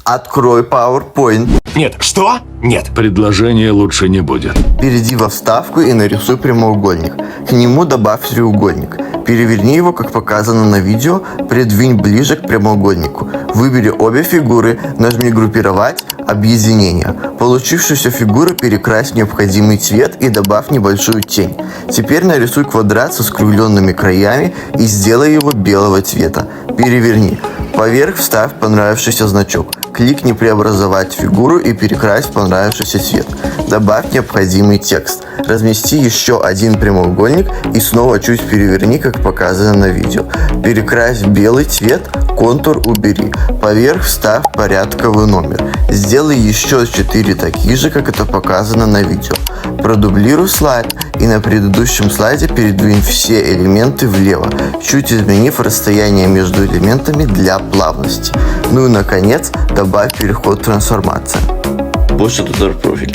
Открой PowerPoint. Нет, что? Нет. Предложения лучше не будет. Перейди во вставку и нарисуй прямоугольник. К нему добавь треугольник. Переверни его, как показано на видео, придвинь ближе к прямоугольнику. Выбери обе фигуры, нажми «Группировать», «Объединение». Получившуюся фигуру перекрась в необходимый цвет и добавь небольшую тень. Теперь нарисуй квадрат со скругленными краями и сделай его белого цвета. Переверни. Поверх вставь понравившийся значок. Кликни «Преобразовать фигуру» и перекрась в понравившийся цвет. Добавь необходимый текст. Размести еще один прямоугольник и снова чуть переверни, как показано на видео. Перекрась в белый цвет, контур убери. Поверх вставь порядковый номер. Сделай еще 4 такие же, как это показано на видео. Продублируй слайд и на предыдущем слайде передвинь все элементы влево, чуть изменив расстояние между элементами для плавности. Ну и наконец добавь переход трансформация. Вот что тут профиль.